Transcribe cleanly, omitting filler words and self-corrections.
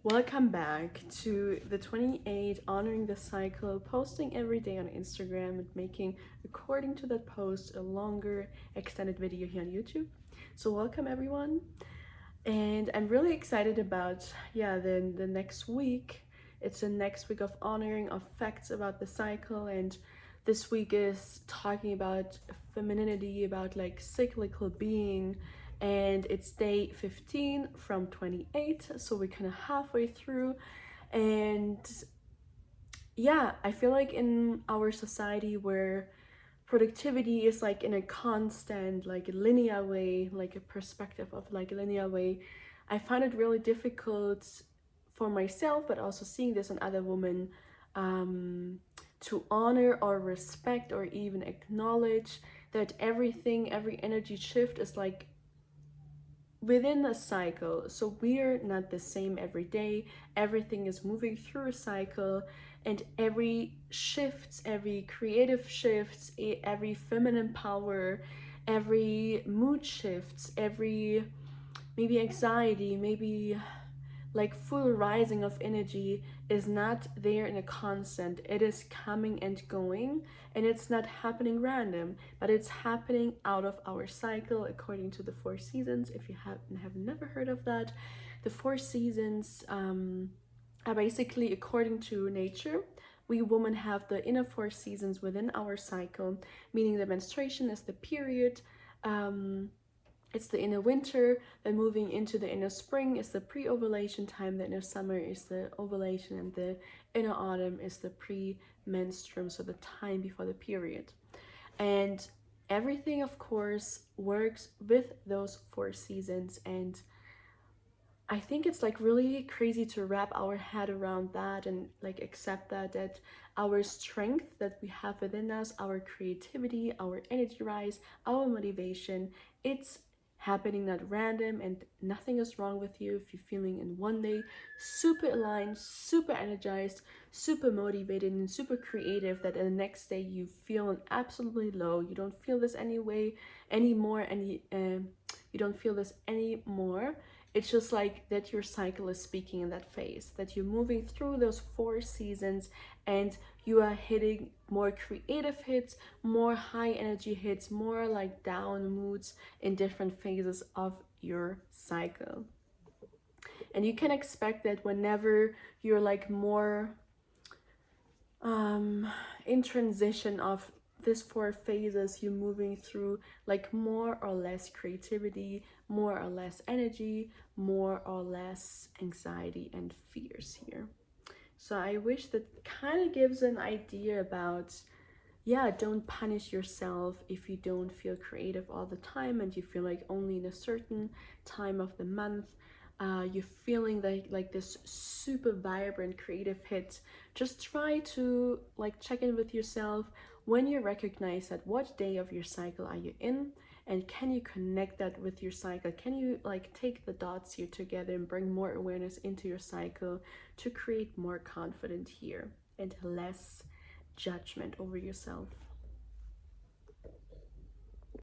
Welcome back to the 28 honoring the cycle, posting every day on Instagram and making, according to that post, a longer extended video here on YouTube. So welcome everyone, and I'm really excited about the next week. It's the next week of honoring, of facts about the cycle, and this week is talking about femininity, about like cyclical being, and it's day 15 from 28, so we're kind of halfway through. And yeah, I feel like in our society where productivity is like in a constant like linear way, like a perspective of like a linear way, I find it really difficult for myself, but also seeing this in other women, to honor or respect or even acknowledge that everything, every energy shift is like within a cycle. So we're not the same every day. Everything is moving through a cycle, and every shift, every creative shift, every feminine power, every mood shifts, every maybe anxiety, maybe like full rising of energy is not there in a constant. It is coming and going, and it's not happening random, but it's happening out of our cycle according to the 4 seasons. If you have never heard of that, the 4 seasons are basically according to nature. We women have the inner 4 seasons within our cycle, meaning the menstruation is the period, it's the inner winter, then moving into the inner spring is the pre-ovulation time, the inner summer is the ovulation, and the inner autumn is the pre-menstruum, so the time before the period. And everything, of course, works with those 4 seasons, and I think it's like really crazy to wrap our head around that and like accept that our strength that we have within us, our creativity, our energy rise, our motivation, it's happening not random, and nothing is wrong with you if you're feeling in one day super aligned, super energized, super motivated, and super creative, that the next day you feel absolutely low. You don't feel this anymore, and you don't feel this anymore. It's just like that your cycle is speaking in that phase, that you're moving through those 4 seasons, and you are hitting more creative hits, more high energy hits, more like down moods in different phases of your cycle. And you can expect that whenever you're like more in transition of these 4 phases, you're moving through like more or less creativity, more or less energy, more or less anxiety and fears here. So I wish that kind of gives an idea about, don't punish yourself if you don't feel creative all the time and you feel like only in a certain time of the month you're feeling like this super vibrant creative hit. Just try to like check in with yourself when you recognize that what day of your cycle are you in, and can you connect that with your cycle? Can you like take the dots here together and bring more awareness into your cycle to create more confidence here and less judgment over yourself?